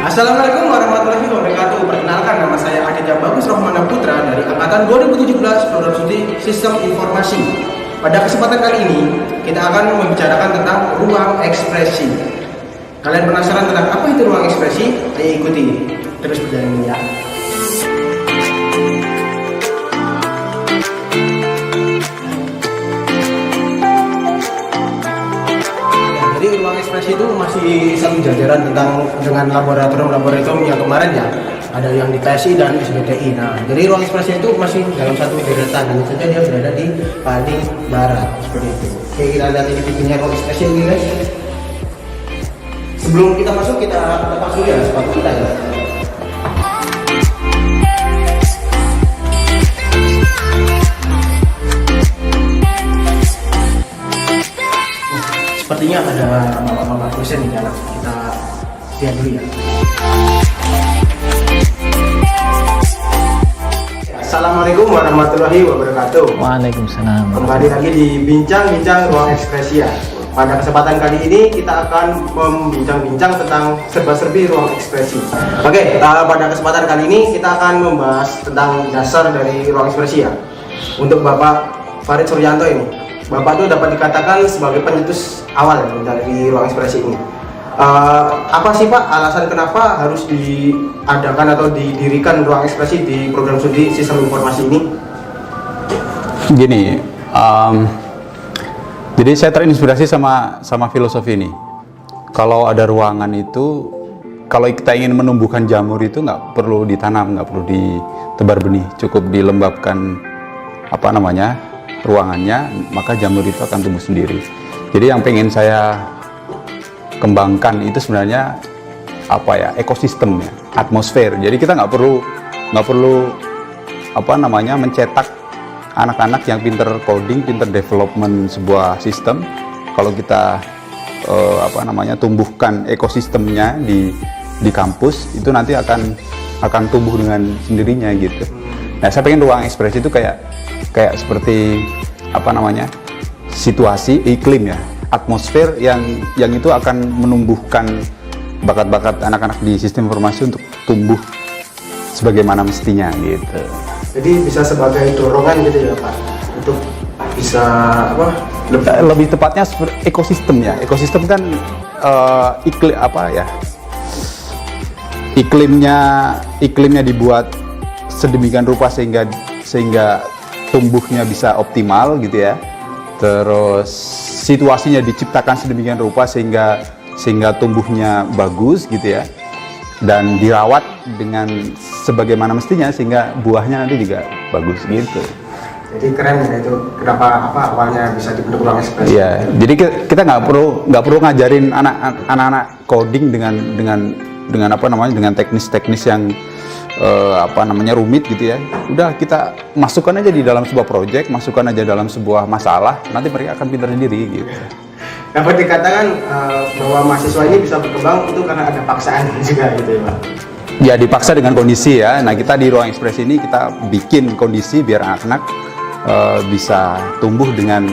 Assalamualaikum warahmatullahi wabarakatuh. Perkenalkan, nama saya Aditya Bagus Rohmana Putra dari Angkatan 2017 Program Studi Sistem Informasi. Pada kesempatan kali ini, kita akan membicarakan tentang ruang ekspresi. Kalian penasaran tentang apa itu ruang ekspresi? Ayo ikuti terus perjalanan ini ya. Jadi ruang ekspresi itu masih satu jajaran dengan laboratorium yang kemarin ya, ada yang di PSI dan SBTI. Nah, jadi ruang ekspresi itu masih dalam satu deretan, hanya saja dia berada di paling barat seperti itu. Oke, kita lihat ini pintunya ruang ekspresi ini guys. Sebelum kita masuk, kita lepas dulu ya sepatu kita ya. Sepertinya ada mama dosen di dalam. Kita lihat dulu ya. Assalamualaikum warahmatullahi wabarakatuh. Waalaikumsalam. Kembali lagi di bincang-bincang ruang ekspresi ya. Pada kesempatan kali ini kita akan membincang-bincang tentang serba-serbi ruang ekspresi. Oke, pada kesempatan kali ini kita akan membahas tentang dasar dari ruang ekspresi ya. Untuk Bapak Farid Suryanto ini, Bapak itu dapat dikatakan sebagai pencetus awal dari ruang ekspresi ini. Apa sih Pak alasan kenapa harus diadakan atau didirikan ruang ekspresi di program studi sistem informasi ini? Gini, jadi saya terinspirasi sama filosofi ini. Kalau ada ruangan itu, kalau kita ingin menumbuhkan jamur itu nggak perlu ditanam, nggak perlu ditebar benih, cukup dilembabkan ruangannya, maka jamur itu akan tumbuh sendiri. Jadi yang pengen saya kembangkan itu sebenarnya ekosistemnya, atmosfer. Jadi kita nggak perlu mencetak anak-anak yang pinter coding, pinter development sebuah sistem. Kalau kita tumbuhkan ekosistemnya di kampus, itu nanti akan tumbuh dengan sendirinya gitu. Nah, saya pengen ruang ekspresi itu kayak seperti situasi iklim ya, atmosfer yang itu akan menumbuhkan bakat-bakat anak-anak di sistem informasi untuk tumbuh sebagaimana mestinya gitu. Jadi bisa sebagai dorongan gitu ya Pak, untuk bisa lebih tepatnya ekosistem ya. Ekosistem kan iklimnya dibuat sedemikian rupa sehingga tumbuhnya bisa optimal gitu ya. Terus situasinya diciptakan sedemikian rupa sehingga tumbuhnya bagus gitu ya. Dan dirawat dengan sebagaimana mestinya sehingga buahnya nanti juga bagus gitu. Jadi keren ya itu, kenapa awalnya bisa dibentuk ruang ekspresi. Iya, jadi kita nggak perlu ngajarin anak-anak coding dengan teknis-teknis yang rumit gitu ya. Udah kita masukkan aja di dalam sebuah proyek, masukkan aja dalam sebuah masalah, nanti mereka akan pintar sendiri gitu. Dapat dikatakan bahwa mahasiswa ini bisa berkembang itu karena ada paksaan juga gitu ya Pak. Ya dipaksa dengan kondisi ya. Nah kita di ruang ekspresi ini kita bikin kondisi biar anak-anak bisa tumbuh dengan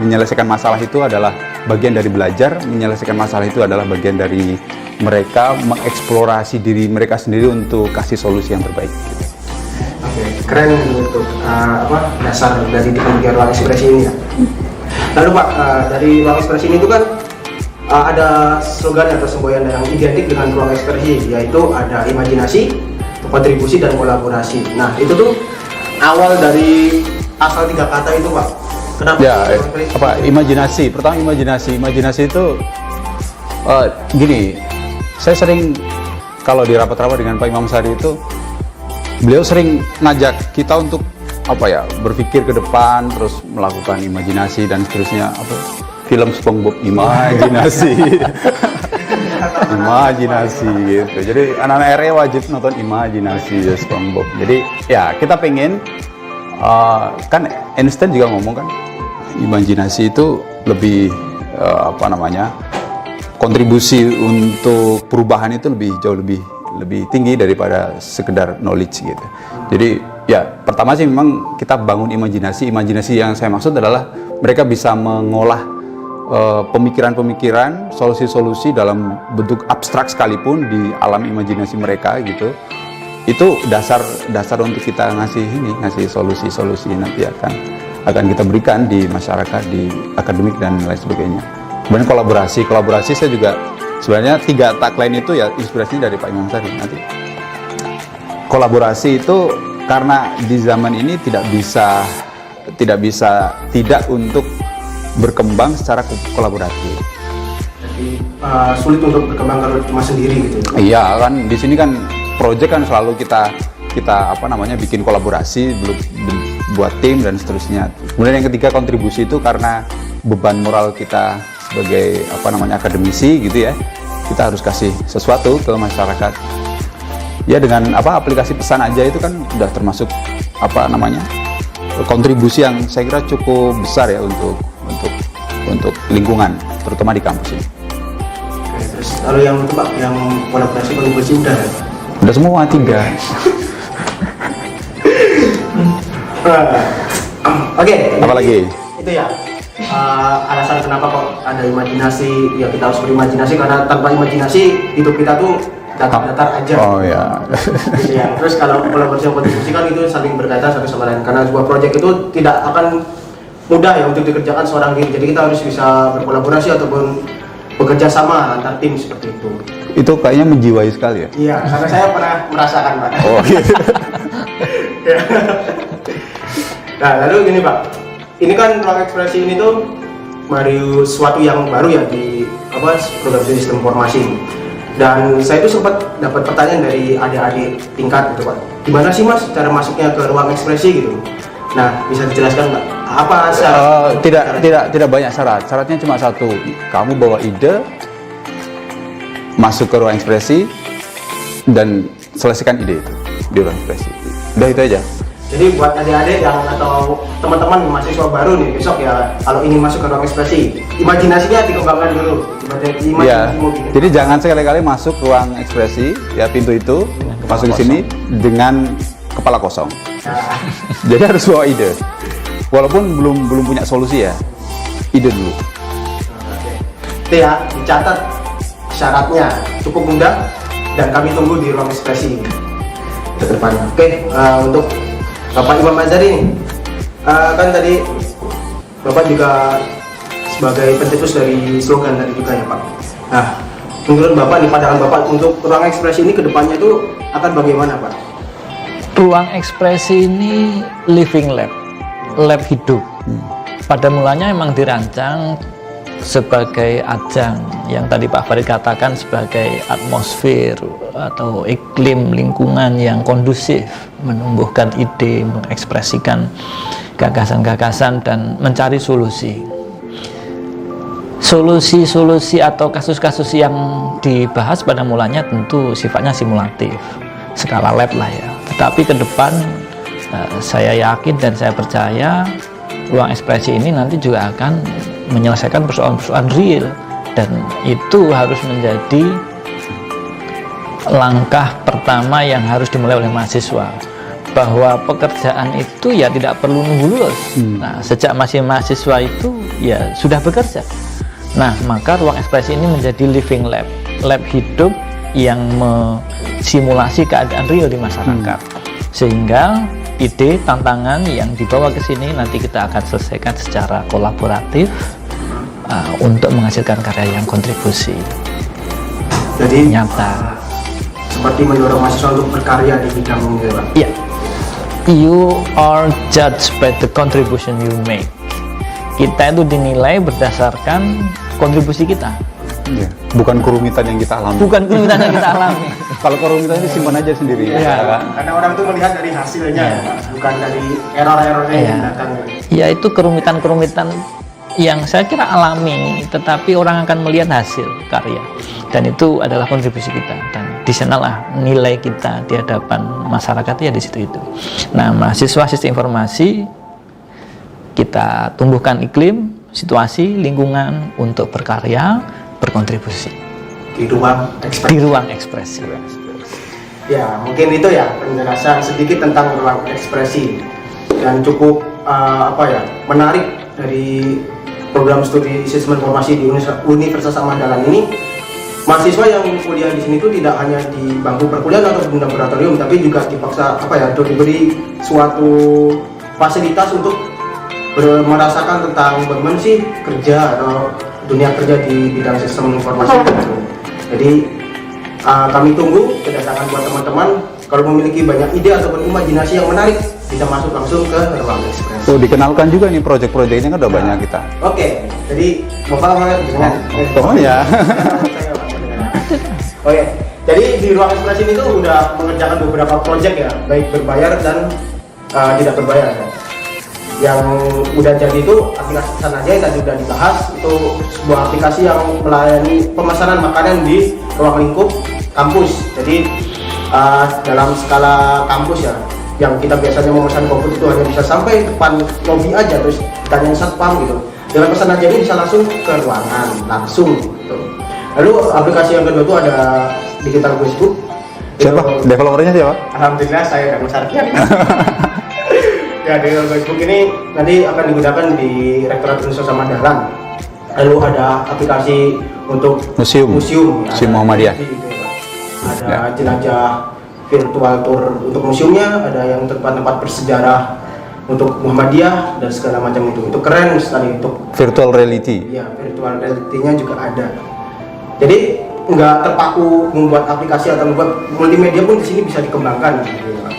menyelesaikan masalah itu adalah bagian dari belajar, menyelesaikan masalah itu adalah bagian dari mereka mengeksplorasi diri mereka sendiri untuk kasih solusi yang terbaik. Oke, keren untuk dasar dari dibentuknya ruang ekspresi ini ya. Lalu Pak, dari ruang ekspresi ini itu kan ada slogan atau semboyan yang identik dengan ruang ekspresi, yaitu ada imajinasi, kontribusi, dan kolaborasi. Nah itu tuh awal dari asal 3 kata itu Pak. Kenapa? Ya, imajinasi. Pertama imajinasi itu gini. Saya sering kalau di rapat-rapat dengan Pak Imam Sari itu, beliau sering ngajak kita untuk berpikir ke depan, terus melakukan imajinasi dan seterusnya. Film SpongeBob imajinasi, imajinasi gitu. Jadi anak-anak RE wajib nonton imajinasi ya SpongeBob. Jadi ya kita pengen kan Einstein juga ngomong kan, imajinasi itu lebih kontribusi untuk perubahan itu jauh lebih tinggi daripada sekedar knowledge gitu. Jadi ya pertama sih memang kita bangun imajinasi yang saya maksud adalah mereka bisa mengolah pemikiran-pemikiran, solusi-solusi dalam bentuk abstrak sekalipun di alam imajinasi mereka gitu. Itu dasar untuk kita ngasih solusi-solusi nanti akan kita berikan di masyarakat, di akademik dan lain sebagainya. Kemudian kolaborasi saya juga sebenarnya 3 tagline itu ya inspirasinya dari Pak Imam tadi nanti. Kolaborasi itu karena di zaman ini tidak untuk berkembang secara kolaboratif. Jadi sulit untuk berkembang kalau cuma sendiri gitu. Iya kan, di sini kan proyek kan selalu kita bikin kolaborasi, buat tim dan seterusnya. Kemudian yang ketiga kontribusi itu karena beban moral kita sebagai akademisi gitu ya. Kita harus kasih sesuatu ke masyarakat. Ya dengan aplikasi pesan aja itu kan udah termasuk kontribusi yang saya kira cukup besar ya untuk lingkungan, terutama di kampus ini. Oke, terus kalau yang itu Pak, yang kolaborasi kontribusi udah semua 3. Oke. Apa lagi? Itu ya. Alasan kenapa kok ada imajinasi, ya kita harus berimajinasi karena tanpa imajinasi hidup kita tuh datar-datar aja. Oh ya. Gitu ya. Terus kalau kolaborasi kontribusi kan itu saling berkaitan satu sama lain karena sebuah proyek itu tidak akan mudah ya untuk dikerjakan seorang diri. Jadi kita harus bisa berkolaborasi ataupun bekerja sama antar tim seperti itu. Itu kayaknya menjiwai sekali ya? Iya, karena saya pernah merasakan Pak. Oh gitu. Nah lalu gini Pak, ini kan ruang ekspresi ini tuh baru sesuatu yang baru ya di program sistem informasi. Dan saya itu sempat dapat pertanyaan dari adik-adik tingkat gitu Pak. Gimana sih Mas cara masuknya ke ruang ekspresi gitu? Nah bisa dijelaskan Pak? Apa syarat? Tidak banyak syarat. Syaratnya cuma satu. Kamu bawa ide, masuk ke ruang ekspresi dan selesaikan ide itu di ruang ekspresi. Udah itu aja. Jadi buat adik-adik yang atau teman-teman mahasiswa baru nih besok ya kalau ingin masuk ke ruang ekspresi, imajinasinya dikembangkan dulu. Ya, jadi jangan sekali-kali masuk ruang ekspresi ya pintu itu masuk ke sini dengan kepala kosong. Nah. Jadi harus bawa ide. Walaupun belum punya solusi ya, ide dulu. Itu ya, dicatat syaratnya cukup mudah dan kami tunggu di ruang ekspresi ke depan. Oke, untuk Bapak Imam Azhari nih, kan tadi Bapak juga sebagai pencetus dari slogan tadi juga ya Pak. Nah, menurut Bapak nih, pandangan Bapak untuk ruang ekspresi ini ke depannya itu akan bagaimana Pak? Ruang ekspresi ini living lab hidup. Pada mulanya memang dirancang sebagai ajang yang tadi Pak Farid katakan sebagai atmosfer atau iklim lingkungan yang kondusif, menumbuhkan ide, mengekspresikan gagasan-gagasan dan mencari solusi atau kasus-kasus yang dibahas pada mulanya tentu sifatnya simulatif, skala lab lah ya. Tetapi ke depan saya yakin dan saya percaya ruang ekspresi ini nanti juga akan menyelesaikan persoalan-persoalan real, dan itu harus menjadi langkah pertama yang harus dimulai oleh mahasiswa, bahwa pekerjaan itu ya tidak perlu nunggu lulus. Nah, sejak masih mahasiswa itu ya sudah bekerja. Nah, maka ruang ekspresi ini menjadi living lab hidup yang mensimulasi keadaan real di masyarakat, sehingga ide, tantangan yang dibawa ke sini nanti kita akan selesaikan secara kolaboratif untuk menghasilkan karya yang kontribusi. Jadi nyata. Seperti mendorong mahasiswa untuk berkarya di bidang ini, Pak. Iya. You are judged by the contribution you make. Kita itu dinilai berdasarkan kontribusi kita. Iya. Bukan kerumitan yang kita alami. Bukan kerumitan yang kita alami. Kalau kerumitan itu simpan aja sendiri. Iya, Pak. Karena orang itu melihat dari hasilnya, Pak. Bukan dari error-errornya yang datang. Ya, itu kerumitan-kerumitan yang saya kira alami, tetapi orang akan melihat hasil karya, dan itu adalah kontribusi kita, dan di sanalah nilai kita di hadapan masyarakat ya di situ itu. Nah, mahasiswa sistem informasi kita tumbuhkan iklim, situasi, lingkungan untuk berkarya, berkontribusi di ruang ekspresi. Ya, mungkin itu ya penjelasan sedikit tentang ruang ekspresi, dan cukup menarik dari program studi sistem informasi di Universitas Ahmad Dahlan ini, mahasiswa yang kuliah di sini itu tidak hanya di bangku perkuliahan atau di laboratorium, tapi juga dipaksa diberi suatu fasilitas untuk merasakan tentang bagaimana sih kerja atau dunia kerja di bidang sistem informasi gitu. Jadi kami tunggu kedatangan buat teman-teman kalau memiliki banyak ide ataupun imajinasi yang menarik bisa masuk langsung ke ruang ekspresi. Oh, dikenalkan juga nih proyek-proyeknya kan udah banyak kita. Oke, jadi Bapak dengan Oh ya. Oke, jadi di ruang ekspresi ini tuh udah mengerjakan beberapa proyek ya, baik berbayar dan tidak berbayar ya. Yang udah jadi itu aplikasi Pesan Aja yang tadi udah dibahas, itu sebuah aplikasi yang melayani pemesanan makanan di ruang lingkup kampus. Jadi dalam skala kampus ya, yang kita biasanya memesan GoFood itu hanya bisa sampai depan lobi aja terus tanya satpam gitu. Dengan Pesan Aja ini bisa langsung ke ruangan langsung gitu. Lalu aplikasi yang kedua itu ada digital Facebook. Siapa? Developernya siapa? Alhamdulillah saya dan Mas Arfian. Ya, digital Facebook ini nanti akan digunakan di Rektorat Universitas Ahmad Dahlan. Lalu ada aplikasi untuk Museum Muhammadiyah. Ada jelajah virtual tour untuk museumnya, ada yang tempat-tempat bersejarah untuk Muhammadiyah dan segala macam itu keren sekali. Untuk virtual reality. Ya, virtual reality-nya juga ada. Jadi nggak terpaku membuat aplikasi atau membuat multimedia pun di sini bisa dikembangkan gitu ya.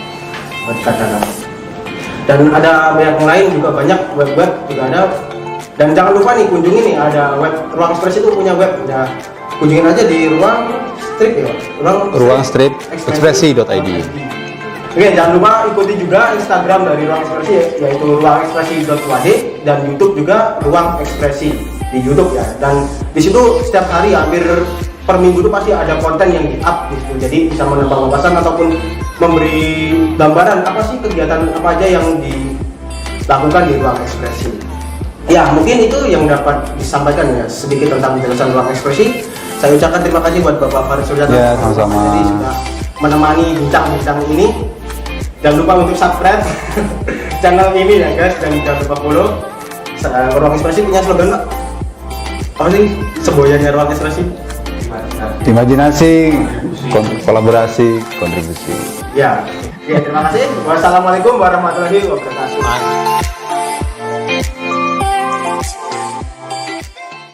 Dan ada banyak yang lain juga, banyak web juga ada. Dan jangan lupa nih kunjungi nih, ada web Ruang Ekspresi itu punya web, udah kunjungin aja di ruang strip ya, ruang strip ekspresi.id. Oke, jangan lupa ikuti juga Instagram dari Ruang Ekspresi yaitu ruangekspresi.wad, dan YouTube juga Ruang Ekspresi di YouTube ya. Dan di situ setiap hari hampir per minggu itu pasti ada konten yang di-up gitu. Jadi bisa menambah wawasan ataupun memberi gambaran apa sih kegiatan apa aja yang dilakukan di Ruang Ekspresi. Ya, mungkin itu yang dapat disampaikan ya sedikit tentang penjelasan Ruang Ekspresi. Saya ucapkan terima kasih buat Bapak Farid Suryatno Ya, sama-sama. Jadi sudah menemani bincang-bincang ini. Jangan lupa untuk subscribe channel ini ya guys, dan jangan lupa follow. Ruang Ekspresi punya slogan Pak. Apa sih semboyannya Ruang Ekspresi? Imajinasi, kolaborasi, kontribusi. Ya, terima kasih. Wassalamualaikum warahmatullahi wabarakatuh.